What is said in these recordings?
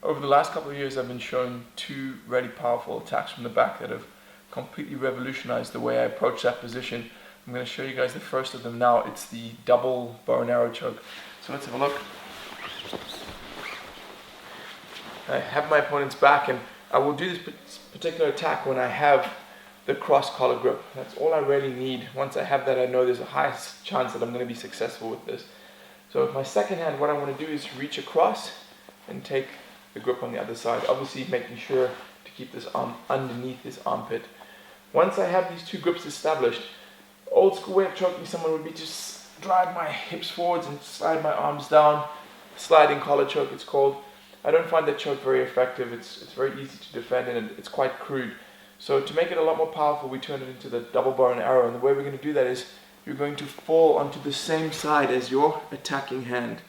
Over the last couple of years, I've been shown two really powerful attacks from the back that have completely revolutionized the way I approach that position. I'm going to show you guys the first of them now. It's the double bow and arrow choke. So let's have a look. I have my opponent's back, and I will do this particular attack when I have the cross collar grip. That's all I really need. Once I have that, I know there's a high chance that I'm going to be successful with this. So with my second hand, what I want to do is reach across and take the grip on the other side, obviously making sure to keep this arm underneath this armpit. Once I have these two grips established, old school way of choking someone would be just drive my hips forwards and slide my arms down. Sliding collar choke, it's called. I don't find that choke very effective. It's very easy to defend, and it's quite crude. So to make it a lot more powerful, we turn it into the double bow and arrow, and the way we're going to do that is you're going to fall onto the same side as your attacking hand.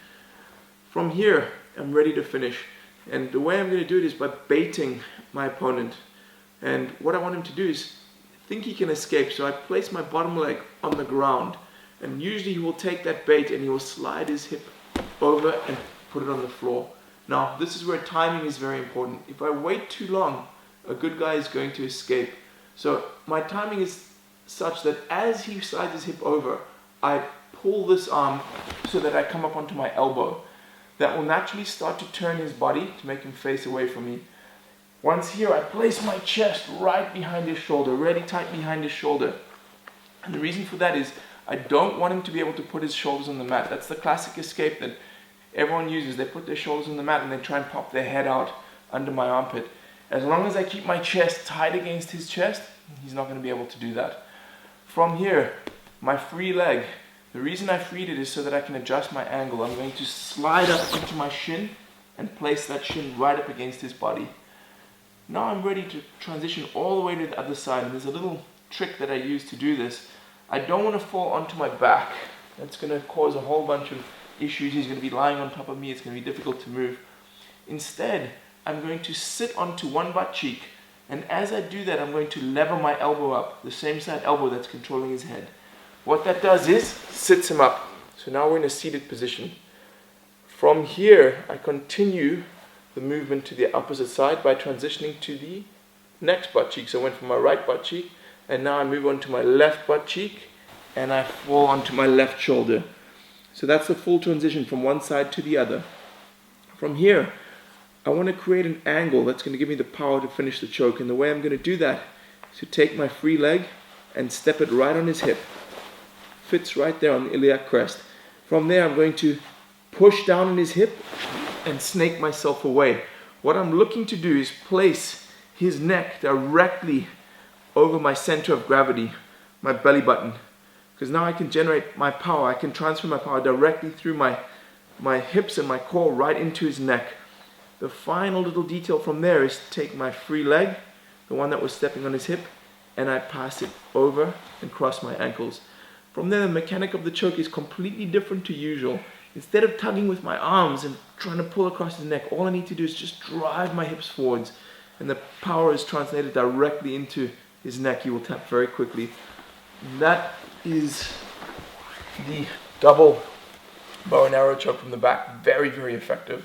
From here, I'm ready to finish. And the way I'm going to do it is by baiting my opponent. And what I want him to do is think he can escape. So I place my bottom leg on the ground. And usually he will take that bait and he will slide his hip over and put it on the floor. Now, this is where timing is very important. If I wait too long, a good guy is going to escape. So my timing is such that as he slides his hip over, I pull this arm so that I come up onto my elbow. That will naturally start to turn his body to make him face away from me. Once here, I place my chest right behind his shoulder, really tight behind his shoulder. And the reason for that is I don't want him to be able to put his shoulders on the mat. That's the classic escape that everyone uses. They put their shoulders on the mat and they try and pop their head out under my armpit. As long as I keep my chest tight against his chest, he's not going to be able to do that. From here, my free leg. The reason I freed it is so that I can adjust my angle. I'm going to slide up into my shin and place that shin right up against his body. Now I'm ready to transition all the way to the other side, and there's a little trick that I use to do this. I don't want to fall onto my back. That's going to cause a whole bunch of issues. He's going to be lying on top of me. It's going to be difficult to move. Instead, I'm going to sit onto one butt cheek, and as I do that, I'm going to lever my elbow up, the same side elbow that's controlling his head. What that does is sits him up. So now we're in a seated position. From here, I continue the movement to the opposite side by transitioning to the next butt cheek. So I went from my right butt cheek, and now I move on to my left butt cheek, and I fall onto my left shoulder. So that's the full transition from one side to the other. From here, I want to create an angle that's going to give me the power to finish the choke. And the way I'm going to do that is to take my free leg and step it right on his hip. Fits right there on the iliac crest. From there, I'm going to push down on his hip and snake myself away. What I'm looking to do is place his neck directly over my center of gravity, my belly button. Because now I can generate my power. I can transfer my power directly through my hips and my core right into his neck. The final little detail from there is to take my free leg, the one that was stepping on his hip, and I pass it over and cross my ankles. From there, the mechanic of the choke is completely different to usual. Instead of tugging with my arms and trying to pull across his neck, all I need to do is just drive my hips forwards, and the power is translated directly into his neck. He will tap very quickly. That is the double bow and arrow choke from the back. Very, very effective.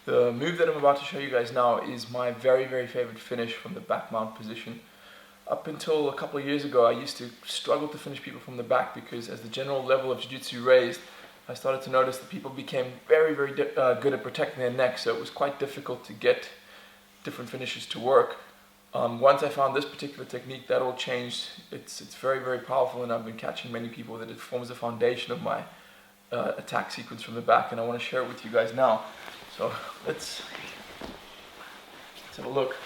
The move that I'm about to show you guys now is my very, very favorite finish from the back mount position. Up until a couple of years ago, I used to struggle to finish people from the back because as the general level of Jiu-Jitsu raised, I started to notice that people became very, very good at protecting their neck, so it was quite difficult to get different finishes to work. Once I found this particular technique, that all changed. It's very, very powerful, and I've been catching many people that it forms the foundation of my attack sequence from the back, and I want to share it with you guys now. So let's have a look.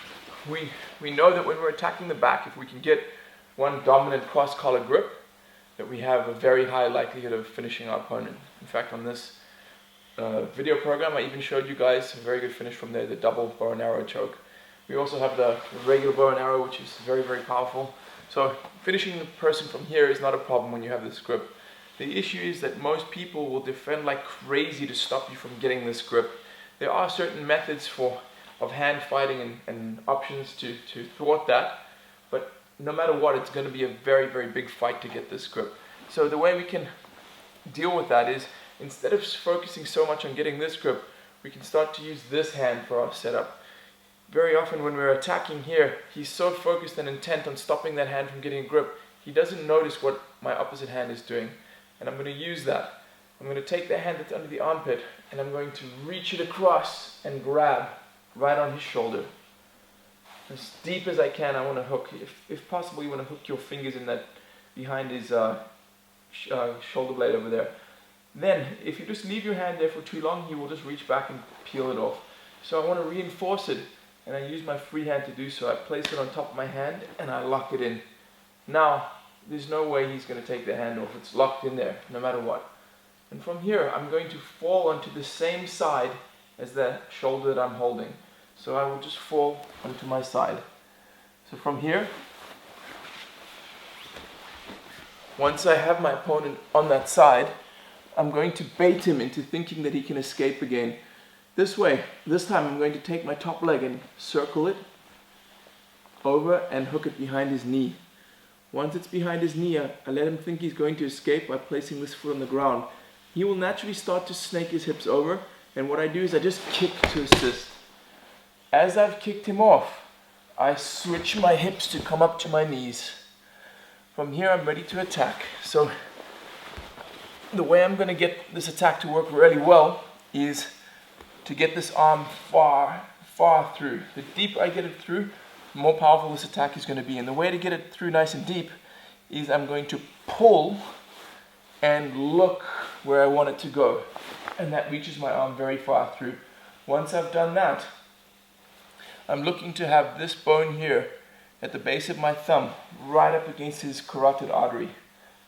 We know that when we're attacking the back, if we can get one dominant cross-collar grip, that we have a very high likelihood of finishing our opponent. In fact, on this video program, I even showed you guys a very good finish from there, the double bow and arrow choke. We also have the regular bow and arrow, which is very, very powerful. So finishing the person from here is not a problem when you have this grip. The issue is that most people will defend like crazy to stop you from getting this grip. There are certain methods of hand fighting and options to thwart that, but no matter what, it's going to be a very, very big fight to get this grip. So the way we can deal with that is, instead of focusing so much on getting this grip, we can start to use this hand for our setup. Very often when we're attacking here, he's so focused and intent on stopping that hand from getting a grip, he doesn't notice what my opposite hand is doing. And I'm going to use that. I'm going to take the hand that's under the armpit and I'm going to reach it across and grab right on his shoulder. As deep as I can, I want to hook. If possible, you want to hook your fingers in that behind his shoulder blade over there. Then, if you just leave your hand there for too long, he will just reach back and peel it off. So I want to reinforce it, and I use my free hand to do so. I place it on top of my hand and I lock it in. Now, there's no way he's going to take the hand off. It's locked in there, no matter what. And from here, I'm going to fall onto the same side as the shoulder that I'm holding. So I will just fall onto my side. So from here, once I have my opponent on that side, I'm going to bait him into thinking that he can escape again. This way, this time I'm going to take my top leg and circle it over and hook it behind his knee. Once it's behind his knee, I let him think he's going to escape by placing this foot on the ground. He will naturally start to snake his hips over, and what I do is I just kick to assist. As I've kicked him off, I switch my hips to come up to my knees. From here, I'm ready to attack. So the way I'm going to get this attack to work really well is to get this arm far through. The deeper I get it through, the more powerful this attack is going to be. And the way to get it through nice and deep is I'm going to pull and look where I want it to go. And that reaches my arm very far through. Once I've done that, I'm looking to have this bone here at the base of my thumb right up against his carotid artery,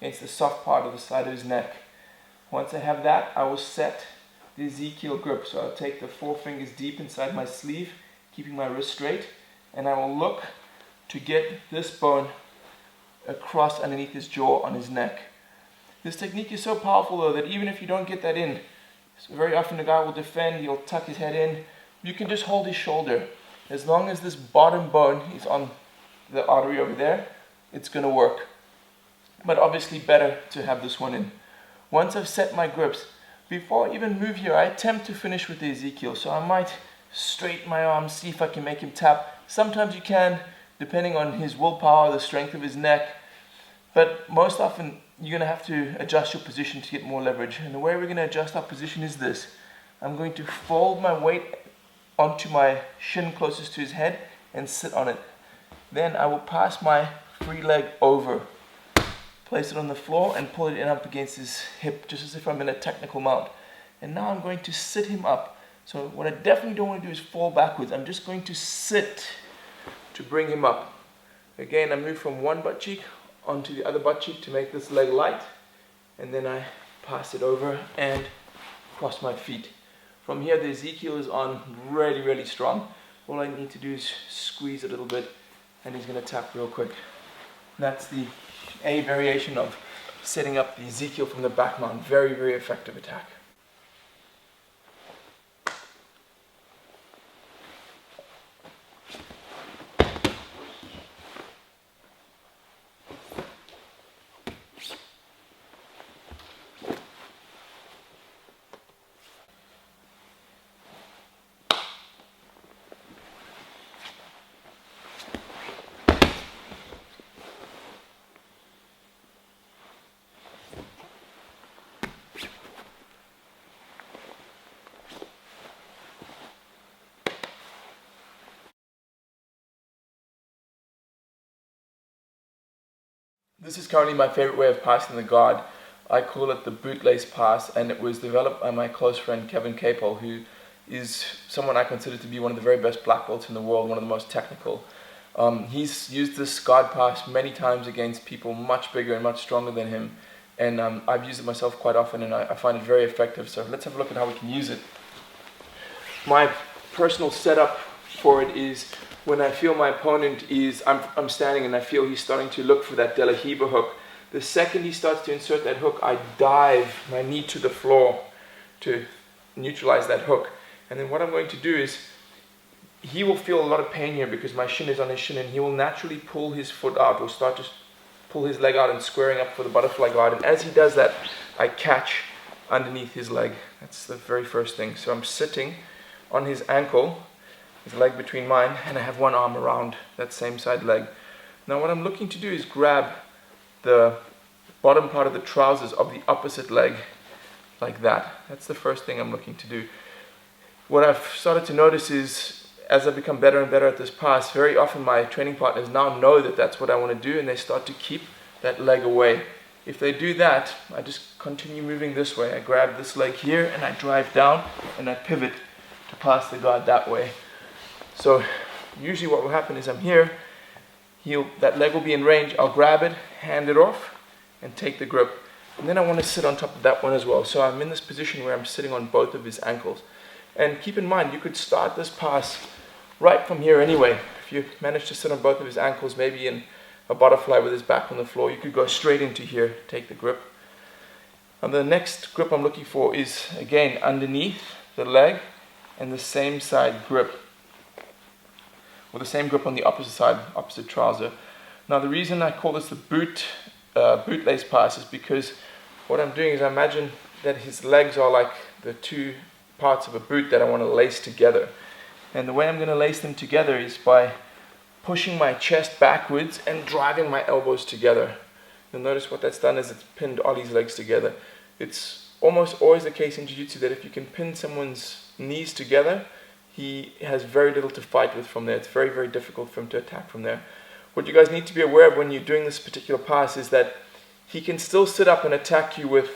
against the soft part of the side of his neck. Once I have that, I will set the Ezekiel grip. So I'll take the 4 fingers deep inside my sleeve, keeping my wrist straight, and I will look to get this bone across underneath his jaw on his neck. This technique is so powerful though that even if you don't get that in, so very often the guy will defend, he'll tuck his head in, you can just hold his shoulder. As long as this bottom bone is on the artery over there, it's going to work. But obviously better to have this one in. Once I've set my grips, before I even move here, I attempt to finish with the Ezekiel. So I might straighten my arms, see if I can make him tap. Sometimes you can, depending on his willpower, the strength of his neck. But most often, you're going to have to adjust your position to get more leverage. And the way we're going to adjust our position is this. I'm going to fold my weight onto my shin closest to his head and sit on it. Then I will pass my free leg over, place it on the floor and pull it in up against his hip, just as if I'm in a technical mount. And now I'm going to sit him up. So what I definitely don't want to do is fall backwards. I'm just going to sit to bring him up. Again, I move from one butt cheek onto the other butt cheek to make this leg light. And then I pass it over and cross my feet. From here, the Ezekiel is on really, really strong. All I need to do is squeeze a little bit and he's going to tap real quick. That's the A variation of setting up the Ezekiel from the back mount. Very, very effective attack. This is currently my favorite way of passing the guard. I call it the bootlace pass, and it was developed by my close friend Kevin Capel, who is someone I consider to be one of the very best black belts in the world, one of the most technical. He's used this guard pass many times against people much bigger and much stronger than him, and I've used it myself quite often, and I find it very effective. So let's have a look at how we can use it. My personal setup for it is when I feel my opponent is, I'm standing and I feel he's starting to look for that De La Riva hook. The second he starts to insert that hook, I dive my knee to the floor to neutralize that hook. And then what I'm going to do is, he will feel a lot of pain here because my shin is on his shin, and he will naturally pull his foot out, or start to pull his leg out and squaring up for the butterfly guard. And as he does that, I catch underneath his leg. That's the very first thing. So I'm sitting on his ankle, his leg between mine, and I have one arm around that same side leg. Now what I'm looking to do is grab the bottom part of the trousers of the opposite leg like that. That's the first thing I'm looking to do. What I've started to notice is, as I become better and better at this pass, very often my training partners now know that that's what I want to do, and they start to keep that leg away. If they do that, I just continue moving this way. I grab this leg here and I drive down and I pivot to pass the guard that way. So usually what will happen is I'm here, that leg will be in range, I'll grab it, hand it off, and take the grip. And then I want to sit on top of that one as well. So I'm in this position where I'm sitting on both of his ankles. And keep in mind, you could start this pass right from here anyway. If you manage to sit on both of his ankles, maybe in a butterfly with his back on the floor, you could go straight into here, take the grip. And the next grip I'm looking for is, again, underneath the leg and the same side grip, or the same grip on the opposite side, opposite trouser. Now the reason I call this the bootlace pass is because what I'm doing is, I imagine that his legs are like the two parts of a boot that I want to lace together. And the way I'm going to lace them together is by pushing my chest backwards and driving my elbows together. You'll notice what that's done is it's pinned Ollie's legs together. It's almost always the case in Jiu-Jitsu that if you can pin someone's knees together, he has very little to fight with from there. It's very, very difficult for him to attack from there. What you guys need to be aware of when you're doing this particular pass is that he can still sit up and attack you with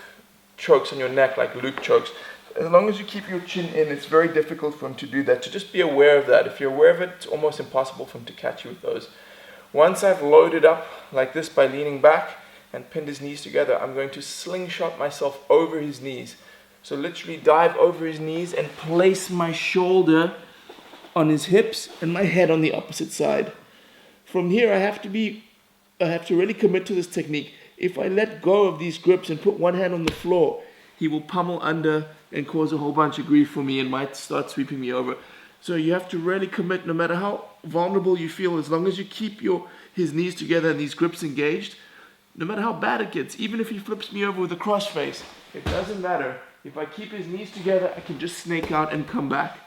chokes on your neck, like loop chokes. As long as you keep your chin in, it's very difficult for him to do that. So just be aware of that. If you're aware of it, it's almost impossible for him to catch you with those. Once I've loaded up like this by leaning back and pinned his knees together, I'm going to slingshot myself over his knees. So literally dive over his knees and place my shoulder on his hips and my head on the opposite side. From here, I have to really commit to this technique. If I let go of these grips and put one hand on the floor, he will pummel under and cause a whole bunch of grief for me and might start sweeping me over. So you have to really commit, no matter how vulnerable you feel, as long as you keep his knees together and these grips engaged, no matter how bad it gets, even if he flips me over with a cross face, it doesn't matter. If I keep his knees together, I can just snake out and come back.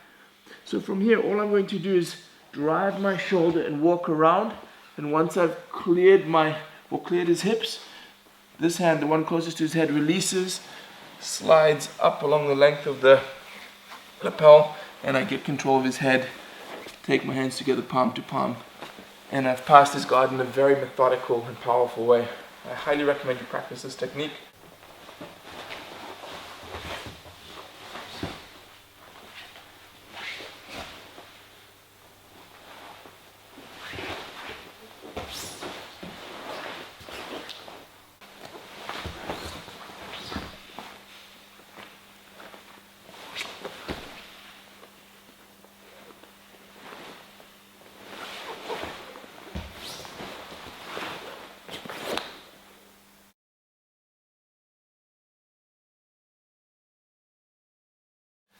So from here, all I'm going to do is drive my shoulder and walk around, and once I've cleared his hips, this hand, the one closest to his head, releases, slides up along the length of the lapel, and I get control of his head, take my hands together palm to palm, and I've passed his guard in a very methodical and powerful way. I highly recommend you practice this technique.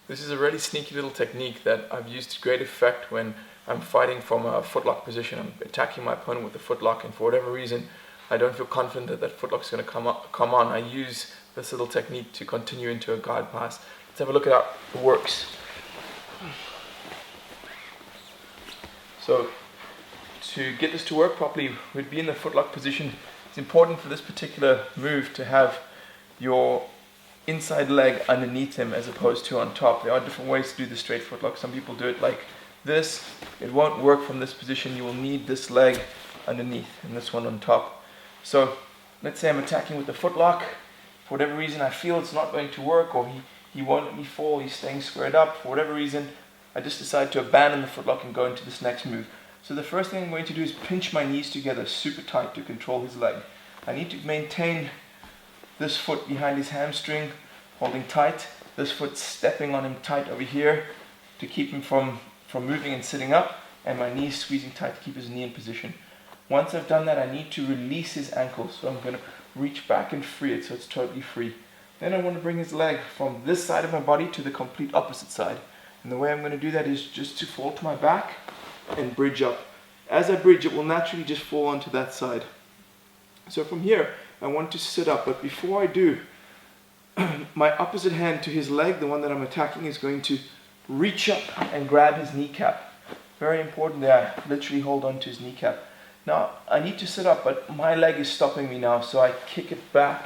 This is a really sneaky little technique that I've used to great effect when I'm fighting from a footlock position. I'm attacking my opponent with a footlock, and for whatever reason I don't feel confident that that footlock is going to come on. I use this little technique to continue into a guard pass. Let's have a look at how it works. So to get this to work properly, we'd be in the footlock position. It's important for this particular move to have your inside leg underneath him as opposed to on top. There are different ways to do the straight footlock. Some people do it like this. It won't work from this position. You will need this leg underneath and this one on top. So let's say I'm attacking with the footlock. For whatever reason I feel it's not going to work, or he won't let me fall, he's staying squared up. For whatever reason I just decide to abandon the footlock and go into this next move. So the first thing I'm going to do is pinch my knees together super tight to control his leg. I need to maintain this foot behind his hamstring, holding tight, this foot stepping on him tight over here to keep him from moving and sitting up, and my knees squeezing tight to keep his knee in position. Once I've done that, I need to release his ankle, so I'm going to reach back and free it so it's totally free. Then I want to bring his leg from this side of my body to the complete opposite side. And the way I'm going to do that is just to fall to my back and bridge up. As I bridge, it will naturally just fall onto that side. So from here, I want to sit up, but before I do, my opposite hand to his leg, the one that I'm attacking, is going to reach up and grab his kneecap. Very important there, I literally hold on to his kneecap. Now, I need to sit up, but my leg is stopping me now, so I kick it back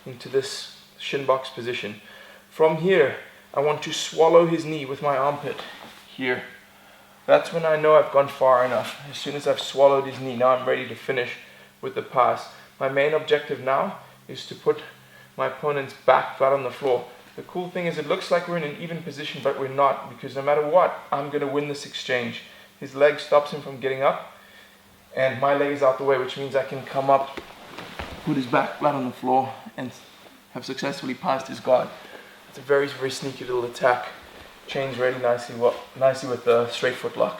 into this shin box position. From here, I want to swallow his knee with my armpit here. That's when I know I've gone far enough. As soon as I've swallowed his knee, now I'm ready to finish with the pass. My main objective now is to put my opponent's back flat on the floor. The cool thing is it looks like we're in an even position, but we're not, because no matter what, I'm going to win this exchange. His leg stops him from getting up, and my leg is out the way, which means I can come up, put his back flat on the floor, and have successfully passed his guard. It's a very, very sneaky little attack. Chains really nicely with the straight foot lock.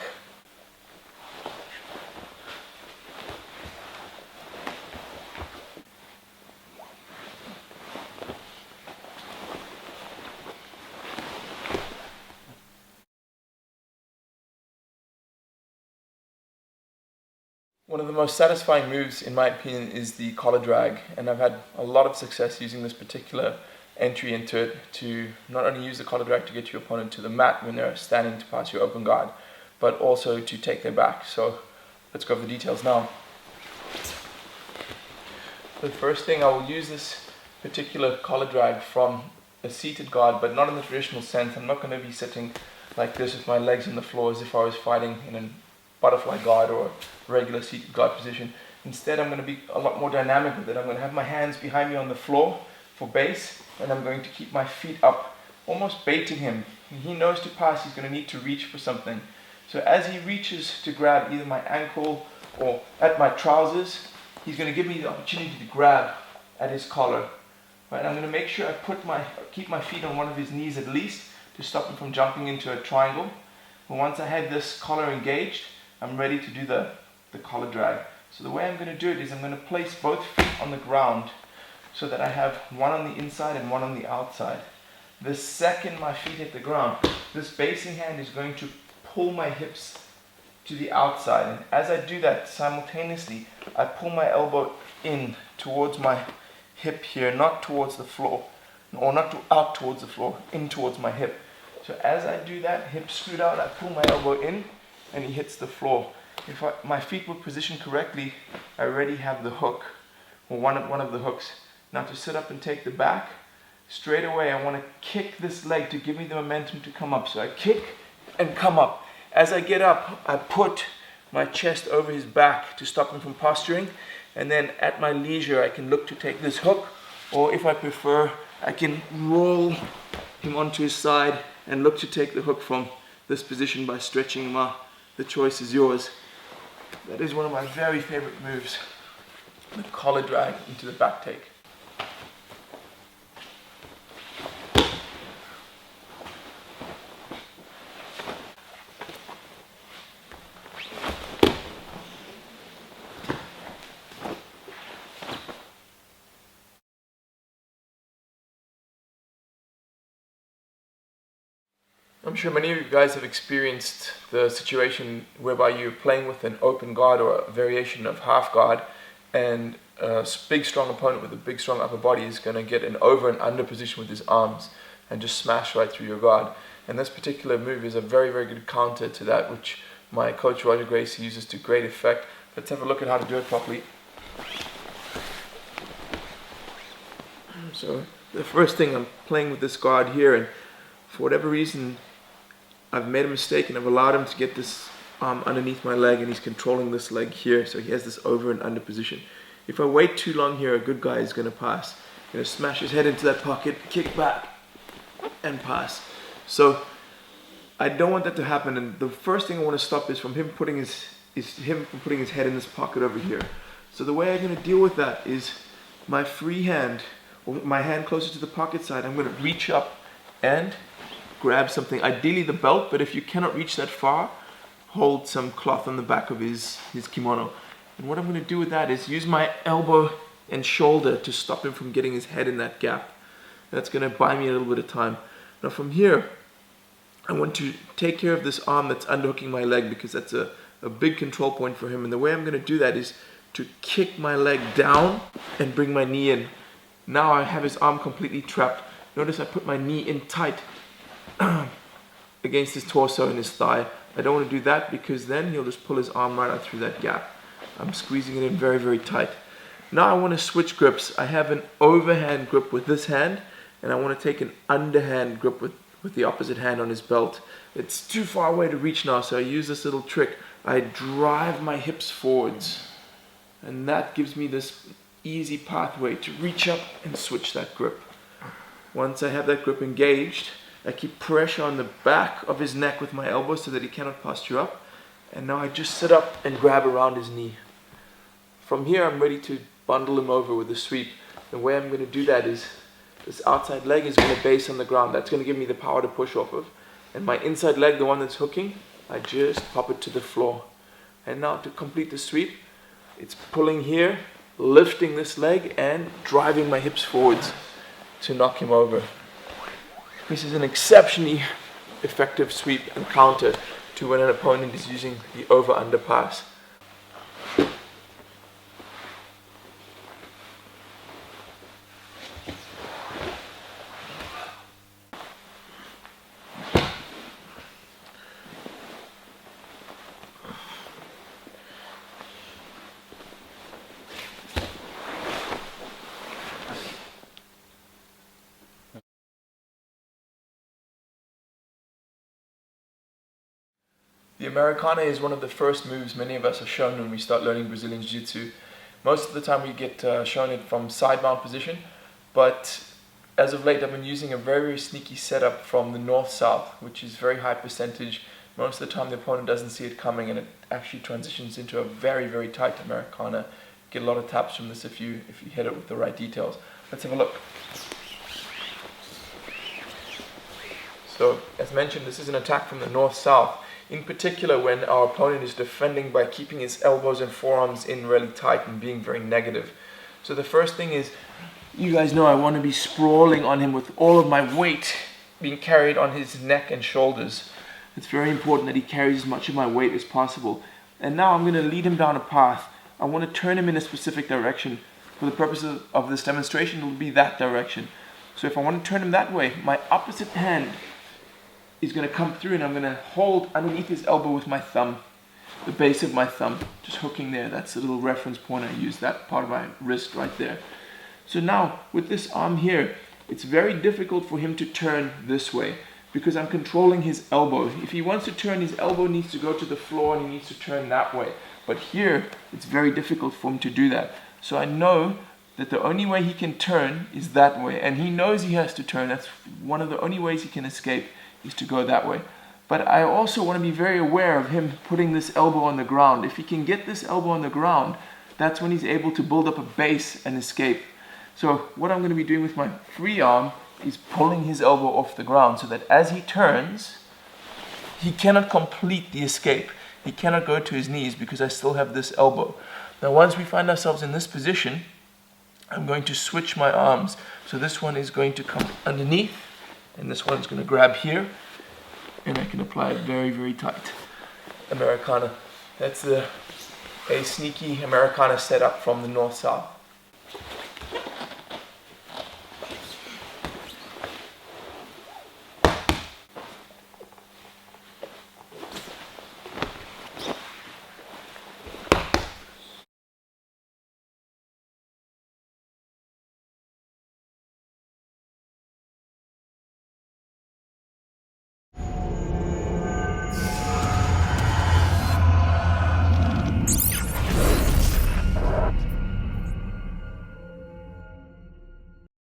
One of the most satisfying moves, in my opinion, is the collar drag, and I've had a lot of success using this particular entry into it to not only use the collar drag to get your opponent to the mat when they're standing to pass your open guard, but also to take their back. So let's go over the details now. The first thing, I will use this particular collar drag from a seated guard, but not in the traditional sense. I'm not going to be sitting like this with my legs on the floor as if I was fighting in a butterfly guard or a regular seated guard position. Instead, I'm going to be a lot more dynamic with it. I'm going to have my hands behind me on the floor for base, and I'm going to keep my feet up, almost baiting him. When he knows to pass, he's going to need to reach for something. So as he reaches to grab either my ankle or at my trousers, he's going to give me the opportunity to grab at his collar. Right? I'm going to make sure I keep my feet on one of his knees at least to stop him from jumping into a triangle. And once I have this collar engaged, I'm ready to do the collar drag. So the way I'm going to do it is I'm going to place both feet on the ground so that I have one on the inside and one on the outside. The second my feet hit the ground, this basing hand is going to pull my hips to the outside. And as I do that, simultaneously, I pull my elbow in towards my hip here, not towards the floor, or not out towards the floor, in towards my hip. So as I do that, hip screwed out, I pull my elbow in, and he hits the floor. If my feet were positioned correctly, I already have the hook, or one of the hooks. Now to sit up and take the back, straight away I want to kick this leg to give me the momentum to come up. So I kick and come up. As I get up, I put my chest over his back to stop him from posturing, and then at my leisure I can look to take this hook, or if I prefer, I can roll him onto his side and look to take the hook from this position by stretching him out. The choice is yours. That is one of my very favorite moves, the collar drag into the back take. I'm sure many of you guys have experienced the situation whereby you're playing with an open guard or a variation of half guard, and a big strong opponent with a big strong upper body is going to get an over and under position with his arms and just smash right through your guard. And this particular move is a very, very good counter to that, which my coach Roger Gracie uses to great effect. Let's have a look at how to do it properly. So the first thing, I'm playing with this guard here, and for whatever reason I've made a mistake and I've allowed him to get this arm underneath my leg, and he's controlling this leg here, so he has this over and under position. If I wait too long here, a good guy is going to pass. Going to smash his head into that pocket, kick back, and pass. So I don't want that to happen, and the first thing I want to stop is from him putting his head in this pocket over here. So the way I'm going to deal with that is my free hand with my hand closer to the pocket side, I'm going to reach up and grab something, ideally the belt, but if you cannot reach that far, hold some cloth on the back of his kimono. And what I'm going to do with that is use my elbow and shoulder to stop him from getting his head in that gap. That's going to buy me a little bit of time. Now from here, I want to take care of this arm that's underhooking my leg, because that's a big control point for him. And the way I'm going to do that is to kick my leg down and bring my knee in. Now I have his arm completely trapped. Notice I put my knee in tight against his torso and his thigh. I don't want to do that, because then he'll just pull his arm right out through that gap. I'm squeezing it in very, very tight. Now I want to switch grips. I have an overhand grip with this hand, and I want to take an underhand grip with the opposite hand on his belt. It's too far away to reach now, so I use this little trick. I drive my hips forwards, and that gives me this easy pathway to reach up and switch that grip. Once I have that grip engaged, I keep pressure on the back of his neck with my elbow so that he cannot posture up. And now I just sit up and grab around his knee. From here, I'm ready to bundle him over with a sweep. The way I'm going to do that is this outside leg is going to base on the ground. That's going to give me the power to push off of. And my inside leg, the one that's hooking, I just pop it to the floor. And now to complete the sweep, it's pulling here, lifting this leg, and driving my hips forwards to knock him over. This is an exceptionally effective sweep and counter to when an opponent is using the over-under pass. The Americana is one of the first moves many of us are shown when we start learning Brazilian Jiu-Jitsu. Most of the time we get shown it from side mount position, but as of late I've been using a very, very sneaky setup from the north-south, which is very high percentage. Most of the time the opponent doesn't see it coming, and it actually transitions into a very, very tight Americana. Get a lot of taps from this if you hit it with the right details. Let's have a look. So, as mentioned, this is an attack from the north-south. In particular, when our opponent is defending by keeping his elbows and forearms in really tight and being very negative. So the first thing is, you guys know I want to be sprawling on him with all of my weight being carried on his neck and shoulders. It's very important that he carries as much of my weight as possible. And now I'm going to lead him down a path. I want to turn him in a specific direction. For the purposes of this demonstration, it will be that direction. So if I want to turn him that way, my opposite hand is going to come through, and I'm going to hold underneath his elbow with my thumb, the base of my thumb, just hooking there. That's a little reference point. I use that part of my wrist right there. So now, with this arm here, it's very difficult for him to turn this way because I'm controlling his elbow. If he wants to turn, his elbow needs to go to the floor and he needs to turn that way. But here, it's very difficult for him to do that. So I know that the only way he can turn is that way, and he knows he has to turn. That's one of the only ways he can escape, is to go that way. But I also want to be very aware of him putting this elbow on the ground. If he can get this elbow on the ground, that's when he's able to build up a base and escape. So what I'm going to be doing with my free arm is pulling his elbow off the ground so that as he turns, he cannot complete the escape. He cannot go to his knees because I still have this elbow. Now once we find ourselves in this position, I'm going to switch my arms. So this one is going to come underneath, and this one's going to grab here, and I can apply it very, very tight. Americana. That's a sneaky Americana setup from the north-south.